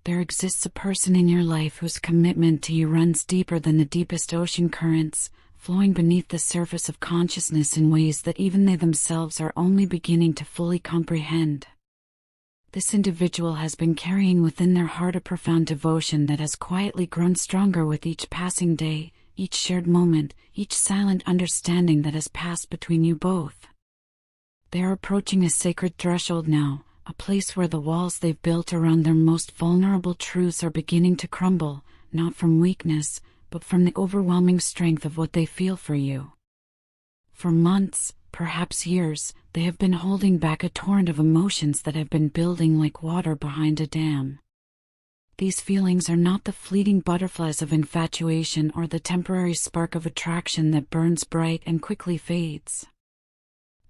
There exists a person in your life whose commitment to you runs deeper than the deepest ocean currents, flowing beneath the surface of consciousness in ways that even they themselves are only beginning to fully comprehend. This individual has been carrying within their heart a profound devotion that has quietly grown stronger with each passing day, each shared moment, each silent understanding that has passed between you both. They are approaching a sacred threshold now, a place where the walls they've built around their most vulnerable truths are beginning to crumble, not from weakness, but from the overwhelming strength of what they feel for you. For months, perhaps years, they have been holding back a torrent of emotions that have been building like water behind a dam. These feelings are not the fleeting butterflies of infatuation or the temporary spark of attraction that burns bright and quickly fades.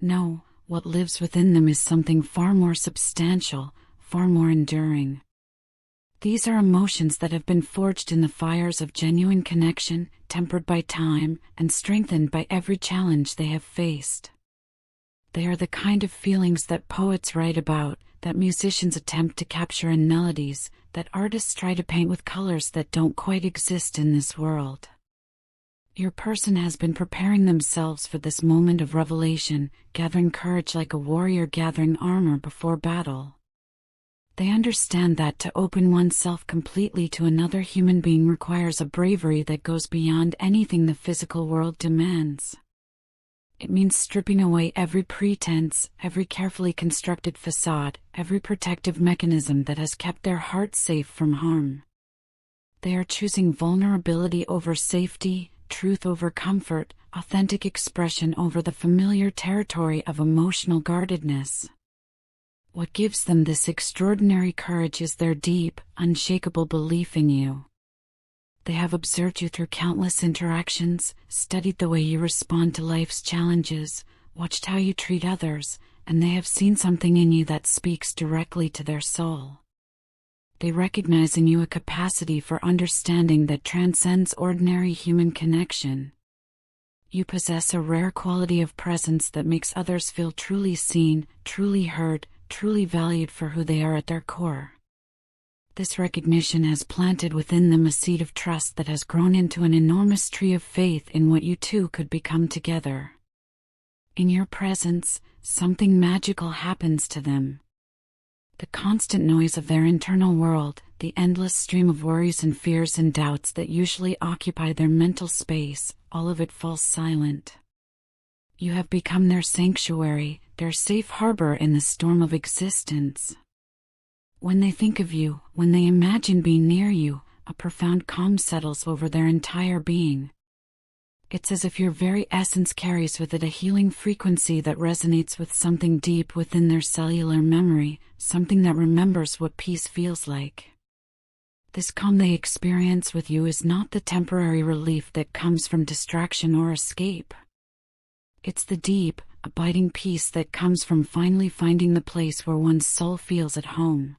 No, what lives within them is something far more substantial, far more enduring. These are emotions that have been forged in the fires of genuine connection, tempered by time, and strengthened by every challenge they have faced. They are the kind of feelings that poets write about, that musicians attempt to capture in melodies, that artists try to paint with colors that don't quite exist in this world. Your person has been preparing themselves for this moment of revelation, gathering courage like a warrior gathering armor before battle. They understand that to open oneself completely to another human being requires a bravery that goes beyond anything the physical world demands. It means stripping away every pretense, every carefully constructed facade, every protective mechanism that has kept their hearts safe from harm. They are choosing vulnerability over safety, truth over comfort, authentic expression over the familiar territory of emotional guardedness. What gives them this extraordinary courage is their deep, unshakable belief in you. They have observed you through countless interactions, studied the way you respond to life's challenges, watched how you treat others, and they have seen something in you that speaks directly to their soul. They recognize in you a capacity for understanding that transcends ordinary human connection. You possess a rare quality of presence that makes others feel truly seen, truly heard, truly valued for who they are at their core. This recognition has planted within them a seed of trust that has grown into an enormous tree of faith in what you two could become together. In your presence, something magical happens to them. The constant noise of their internal world, the endless stream of worries and fears and doubts that usually occupy their mental space, all of it falls silent. You have become their sanctuary, their safe harbor in the storm of existence. When they think of you, when they imagine being near you, a profound calm settles over their entire being. It's as if your very essence carries with it a healing frequency that resonates with something deep within their cellular memory, something that remembers what peace feels like. This calm they experience with you is not the temporary relief that comes from distraction or escape. It's the deep, abiding peace that comes from finally finding the place where one's soul feels at home.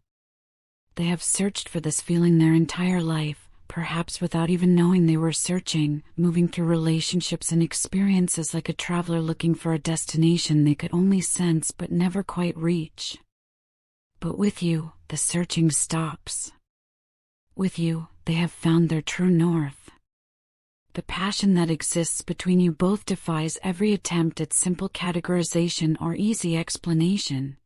They have searched for this feeling their entire life, perhaps without even knowing they were searching, moving through relationships and experiences like a traveler looking for a destination they could only sense but never quite reach. But with you, the searching stops. With you, they have found their true north. The passion that exists between you both defies every attempt at simple categorization or easy explanation.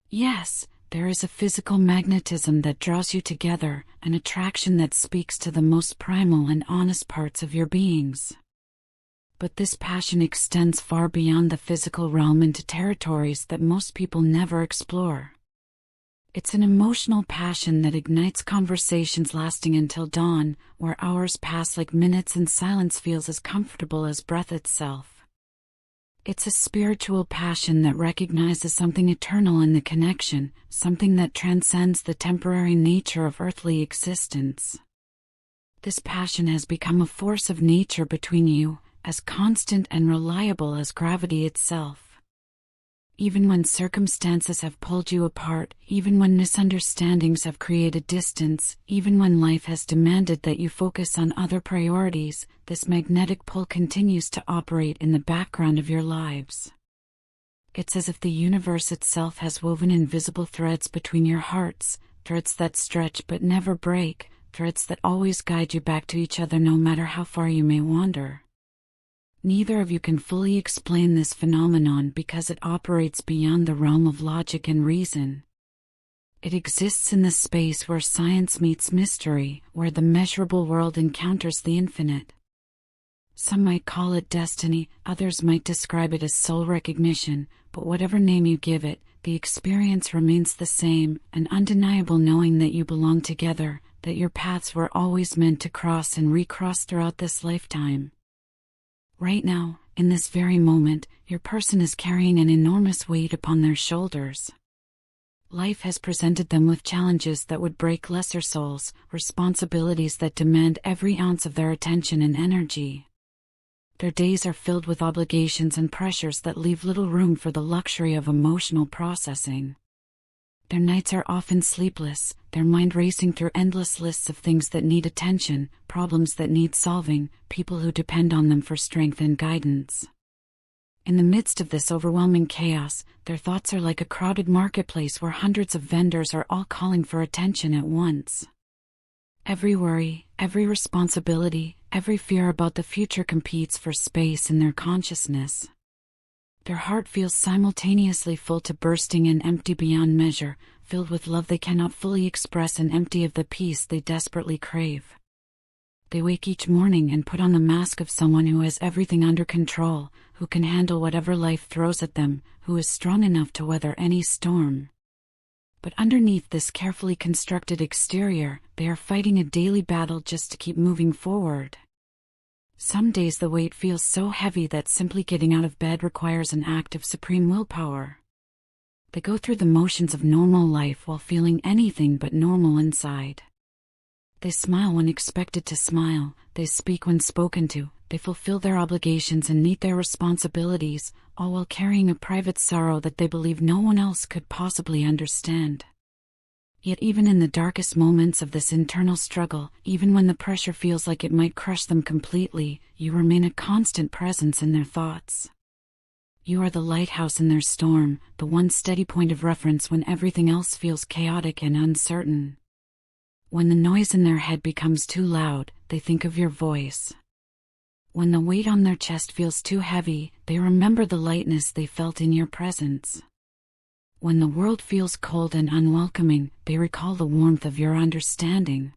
Yes, there is a physical magnetism that draws you together, an attraction that speaks to the most primal and honest parts of your beings. But this passion extends far beyond the physical realm into territories that most people never explore. It's an emotional passion that ignites conversations lasting until dawn, where hours pass like minutes and silence feels as comfortable as breath itself. It's a spiritual passion that recognizes something eternal in the connection, something that transcends the temporary nature of earthly existence. This passion has become a force of nature between you, as constant and reliable as gravity itself. Even when circumstances have pulled you apart, even when misunderstandings have created distance, even when life has demanded that you focus on other priorities, this magnetic pull continues to operate in the background of your lives. It's as if the universe itself has woven invisible threads between your hearts, threads that stretch but never break, threads that always guide you back to each other no matter how far you may wander. Neither of you can fully explain this phenomenon because it operates beyond the realm of logic and reason. It exists in the space where science meets mystery, where the measurable world encounters the infinite. Some might call it destiny, others might describe it as soul recognition, but whatever name you give it, the experience remains the same, an undeniable knowing that you belong together, that your paths were always meant to cross and recross throughout this lifetime. Right now, in this very moment, your person is carrying an enormous weight upon their shoulders. Life has presented them with challenges that would break lesser souls, responsibilities that demand every ounce of their attention and energy. Their days are filled with obligations and pressures that leave little room for the luxury of emotional processing. Their nights are often sleepless, their mind racing through endless lists of things that need attention, problems that need solving, people who depend on them for strength and guidance. In the midst of this overwhelming chaos, their thoughts are like a crowded marketplace where hundreds of vendors are all calling for attention at once. Every worry, every responsibility, every fear about the future competes for space in their consciousness. Their heart feels simultaneously full to bursting and empty beyond measure, filled with love they cannot fully express and empty of the peace they desperately crave. They wake each morning and put on the mask of someone who has everything under control, who can handle whatever life throws at them, who is strong enough to weather any storm. But underneath this carefully constructed exterior, they are fighting a daily battle just to keep moving forward. Some days the weight feels so heavy that simply getting out of bed requires an act of supreme willpower. They go through the motions of normal life while feeling anything but normal inside. They smile when expected to smile, they speak when spoken to, they fulfill their obligations and meet their responsibilities, all while carrying a private sorrow that they believe no one else could possibly understand. Yet even in the darkest moments of this internal struggle, even when the pressure feels like it might crush them completely, you remain a constant presence in their thoughts. You are the lighthouse in their storm, the one steady point of reference when everything else feels chaotic and uncertain. When the noise in their head becomes too loud, they think of your voice. When the weight on their chest feels too heavy, they remember the lightness they felt in your presence. When the world feels cold and unwelcoming, they recall the warmth of your understanding.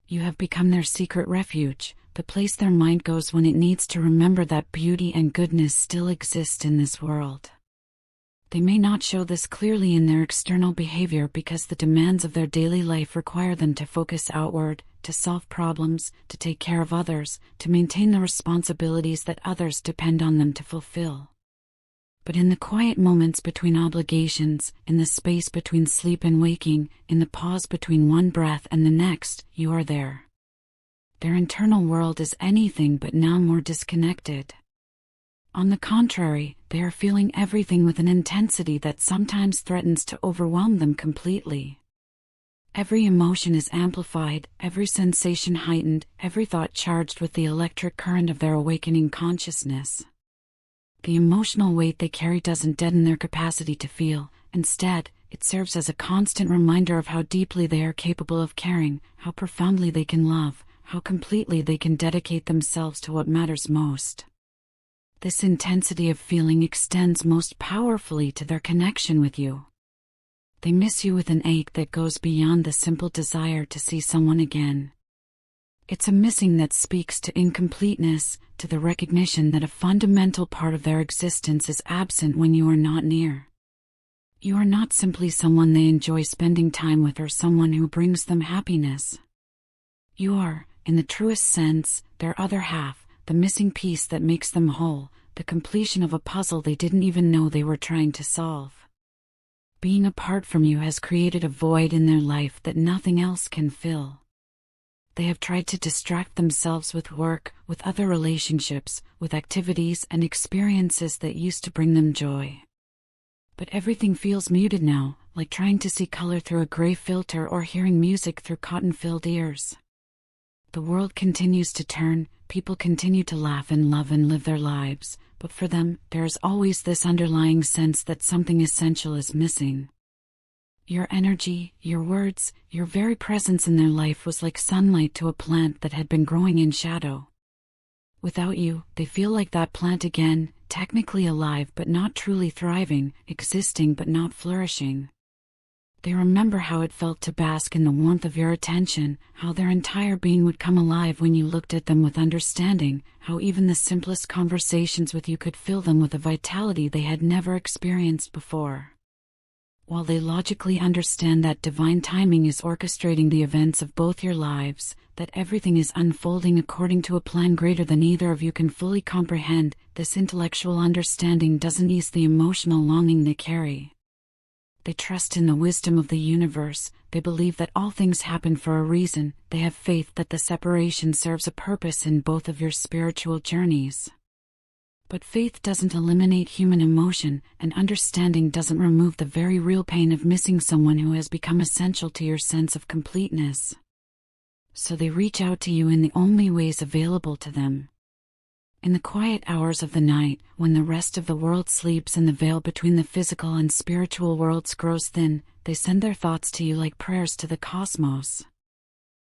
You have become their secret refuge, the place their mind goes when it needs to remember that beauty and goodness still exist in this world. They may not show this clearly in their external behavior because the demands of their daily life require them to focus outward, to solve problems, to take care of others, to maintain the responsibilities that others depend on them to fulfill. But in the quiet moments between obligations, in the space between sleep and waking, in the pause between one breath and the next, you are there. Their internal world is anything but now more disconnected. On the contrary, they are feeling everything with an intensity that sometimes threatens to overwhelm them completely. Every emotion is amplified, every sensation heightened, every thought charged with the electric current of their awakening consciousness. The emotional weight they carry doesn't deaden their capacity to feel. Instead, it serves as a constant reminder of how deeply they are capable of caring, how profoundly they can love, how completely they can dedicate themselves to what matters most. This intensity of feeling extends most powerfully to their connection with you. They miss you with an ache that goes beyond the simple desire to see someone again. It's a missing that speaks to incompleteness, to the recognition that a fundamental part of their existence is absent when you are not near. You are not simply someone they enjoy spending time with or someone who brings them happiness. You are, in the truest sense, their other half, the missing piece that makes them whole, the completion of a puzzle they didn't even know they were trying to solve. Being apart from you has created a void in their life that nothing else can fill. They have tried to distract themselves with work, with other relationships, with activities and experiences that used to bring them joy. But everything feels muted now, like trying to see color through a gray filter or hearing music through cotton-filled ears. The world continues to turn, people continue to laugh and love and live their lives, but for them, there is always this underlying sense that something essential is missing. Your energy, your words, your very presence in their life was like sunlight to a plant that had been growing in shadow. Without you, they feel like that plant again, technically alive but not truly thriving, existing but not flourishing. They remember how it felt to bask in the warmth of your attention, how their entire being would come alive when you looked at them with understanding, how even the simplest conversations with you could fill them with a vitality they had never experienced before. While they logically understand that divine timing is orchestrating the events of both your lives, that everything is unfolding according to a plan greater than either of you can fully comprehend, this intellectual understanding doesn't ease the emotional longing they carry. They trust in the wisdom of the universe, they believe that all things happen for a reason, they have faith that the separation serves a purpose in both of your spiritual journeys. But faith doesn't eliminate human emotion, and understanding doesn't remove the very real pain of missing someone who has become essential to your sense of completeness. So they reach out to you in the only ways available to them. In the quiet hours of the night, when the rest of the world sleeps and the veil between the physical and spiritual worlds grows thin, they send their thoughts to you like prayers to the cosmos.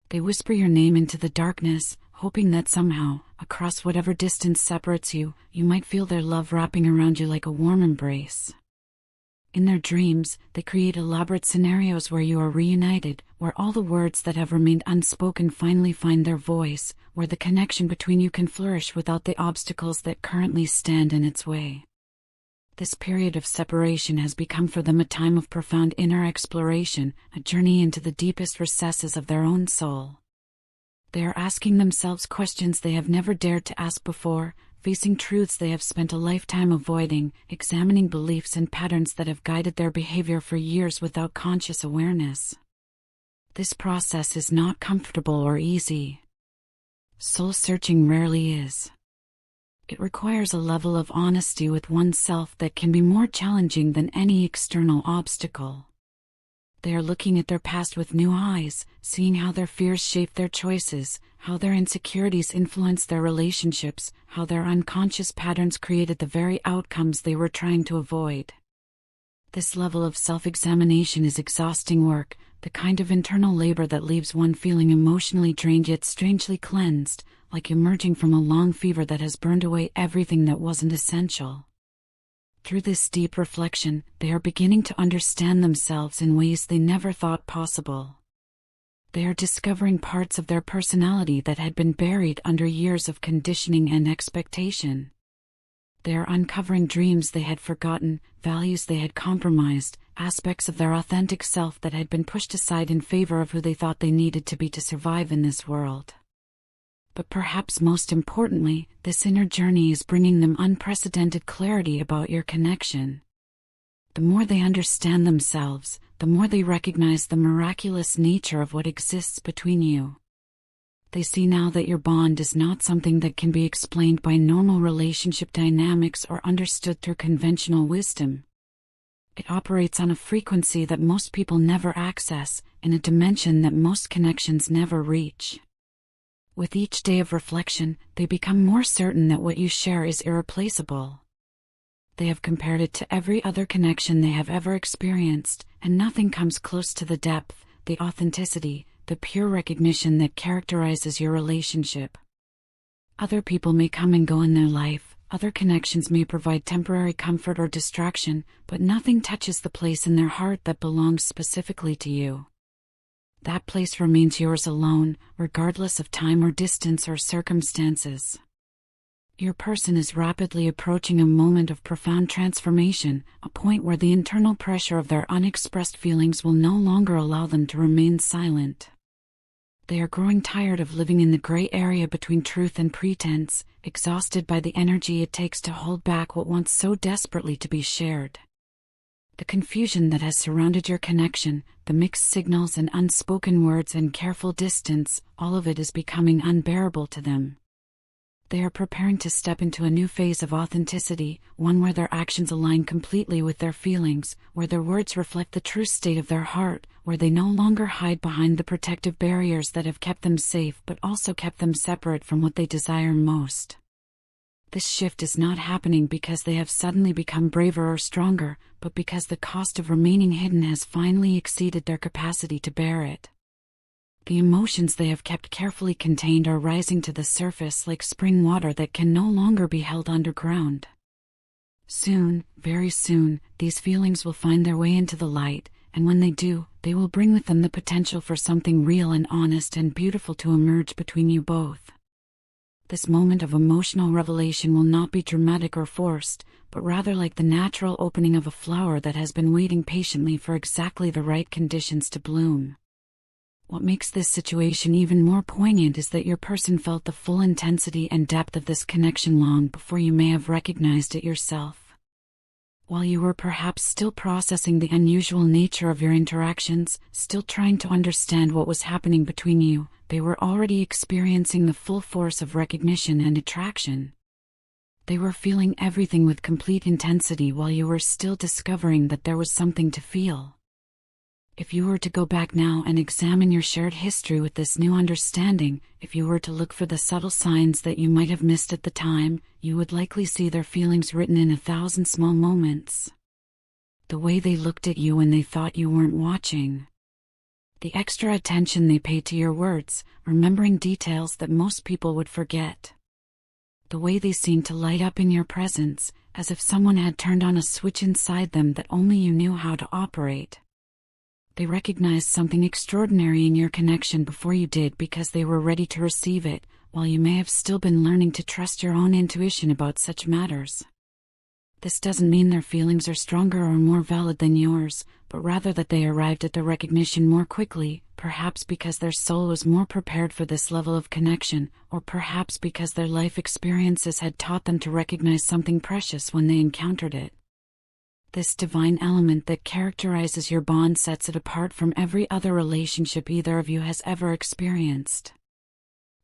They whisper your name into the darkness, hoping that somehow, across whatever distance separates you, you might feel their love wrapping around you like a warm embrace. In their dreams, they create elaborate scenarios where you are reunited, where all the words that have remained unspoken finally find their voice, where the connection between you can flourish without the obstacles that currently stand in its way. This period of separation has become for them a time of profound inner exploration, a journey into the deepest recesses of their own soul. They are asking themselves questions they have never dared to ask before, facing truths they have spent a lifetime avoiding, examining beliefs and patterns that have guided their behavior for years without conscious awareness. This process is not comfortable or easy. Soul-searching rarely is. It requires a level of honesty with oneself that can be more challenging than any external obstacle. They are looking at their past with new eyes, seeing how their fears shape their choices, how their insecurities influence their relationships, how their unconscious patterns created the very outcomes they were trying to avoid. This level of self-examination is exhausting work, the kind of internal labor that leaves one feeling emotionally drained yet strangely cleansed, like emerging from a long fever that has burned away everything that wasn't essential. Through this deep reflection, they are beginning to understand themselves in ways they never thought possible. They are discovering parts of their personality that had been buried under years of conditioning and expectation. They are uncovering dreams they had forgotten, values they had compromised, aspects of their authentic self that had been pushed aside in favor of who they thought they needed to be to survive in this world. But perhaps most importantly, this inner journey is bringing them unprecedented clarity about your connection. The more they understand themselves, the more they recognize the miraculous nature of what exists between you. They see now that your bond is not something that can be explained by normal relationship dynamics or understood through conventional wisdom. It operates on a frequency that most people never access, in a dimension that most connections never reach. With each day of reflection, they become more certain that what you share is irreplaceable. They have compared it to every other connection they have ever experienced, and nothing comes close to the depth, the authenticity, the pure recognition that characterizes your relationship. Other people may come and go in their life, other connections may provide temporary comfort or distraction, but nothing touches the place in their heart that belongs specifically to you. That place remains yours alone, regardless of time or distance or circumstances. Your person is rapidly approaching a moment of profound transformation, a point where the internal pressure of their unexpressed feelings will no longer allow them to remain silent. They are growing tired of living in the gray area between truth and pretense, exhausted by the energy it takes to hold back what wants so desperately to be shared. The confusion that has surrounded your connection, the mixed signals and unspoken words and careful distance, all of it is becoming unbearable to them. They are preparing to step into a new phase of authenticity, one where their actions align completely with their feelings, where their words reflect the true state of their heart, where they no longer hide behind the protective barriers that have kept them safe but also kept them separate from what they desire most. This shift is not happening because they have suddenly become braver or stronger, but because the cost of remaining hidden has finally exceeded their capacity to bear it. The emotions they have kept carefully contained are rising to the surface like spring water that can no longer be held underground. Soon, very soon, these feelings will find their way into the light, and when they do, they will bring with them the potential for something real and honest and beautiful to emerge between you both. This moment of emotional revelation will not be dramatic or forced, but rather like the natural opening of a flower that has been waiting patiently for exactly the right conditions to bloom. What makes this situation even more poignant is that your person felt the full intensity and depth of this connection long before you may have recognized it yourself. While you were perhaps still processing the unusual nature of your interactions, still trying to understand what was happening between you, they were already experiencing the full force of recognition and attraction. They were feeling everything with complete intensity while you were still discovering that there was something to feel. If you were to go back now and examine your shared history with this new understanding, if you were to look for the subtle signs that you might have missed at the time, you would likely see their feelings written in 1,000 small moments. The way they looked at you when they thought you weren't watching. The extra attention they paid to your words, remembering details that most people would forget. The way they seemed to light up in your presence, as if someone had turned on a switch inside them that only you knew how to operate. They recognized something extraordinary in your connection before you did because they were ready to receive it, while you may have still been learning to trust your own intuition about such matters. This doesn't mean their feelings are stronger or more valid than yours, but rather that they arrived at the recognition more quickly, perhaps because their soul was more prepared for this level of connection, or perhaps because their life experiences had taught them to recognize something precious when they encountered it. This divine element that characterizes your bond sets it apart from every other relationship either of you has ever experienced.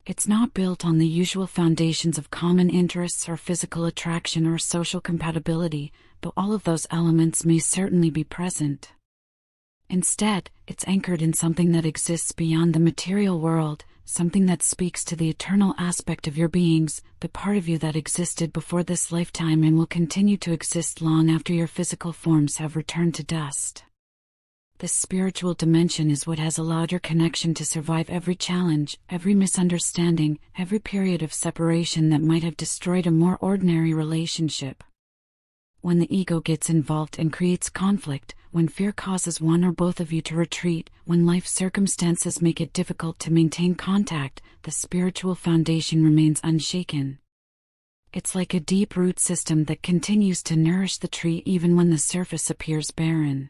It's not built on the usual foundations of common interests or physical attraction or social compatibility, though all of those elements may certainly be present. Instead, it's anchored in something that exists beyond the material world, something that speaks to the eternal aspect of your beings, the part of you that existed before this lifetime and will continue to exist long after your physical forms have returned to dust. This spiritual dimension is what has allowed your connection to survive every challenge, every misunderstanding, every period of separation that might have destroyed a more ordinary relationship. When the ego gets involved and creates conflict, when fear causes one or both of you to retreat, when life circumstances make it difficult to maintain contact, the spiritual foundation remains unshaken. It's like a deep root system that continues to nourish the tree even when the surface appears barren.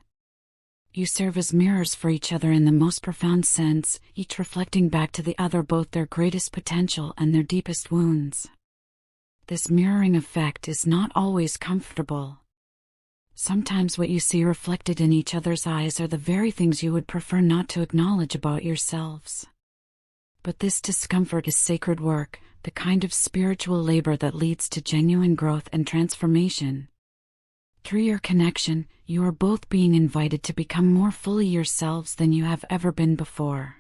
You serve as mirrors for each other in the most profound sense, each reflecting back to the other both their greatest potential and their deepest wounds. This mirroring effect is not always comfortable. Sometimes what you see reflected in each other's eyes are the very things you would prefer not to acknowledge about yourselves. But this discomfort is sacred work, the kind of spiritual labor that leads to genuine growth and transformation. Through your connection, you are both being invited to become more fully yourselves than you have ever been before.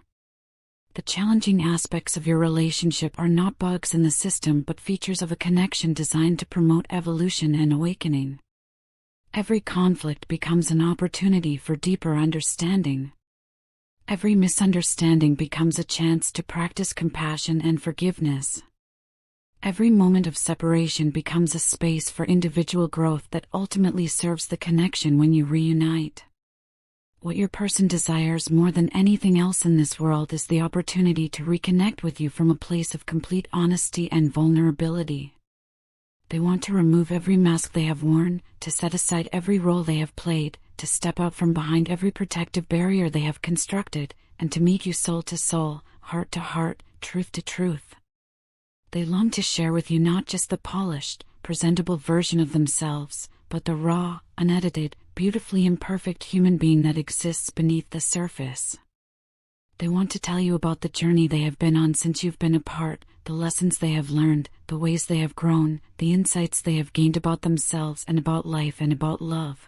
The challenging aspects of your relationship are not bugs in the system but features of a connection designed to promote evolution and awakening. Every conflict becomes an opportunity for deeper understanding. Every misunderstanding becomes a chance to practice compassion and forgiveness. Every moment of separation becomes a space for individual growth that ultimately serves the connection when you reunite. What your person desires more than anything else in this world is the opportunity to reconnect with you from a place of complete honesty and vulnerability. They want to remove every mask they have worn, to set aside every role they have played, to step out from behind every protective barrier they have constructed, and to meet you soul to soul, heart to heart, truth to truth. They long to share with you not just the polished, presentable version of themselves, but the raw, unedited, beautifully imperfect human being that exists beneath the surface. They want to tell you about the journey they have been on since you've been apart, the lessons they have learned, the ways they have grown, the insights they have gained about themselves and about life and about love.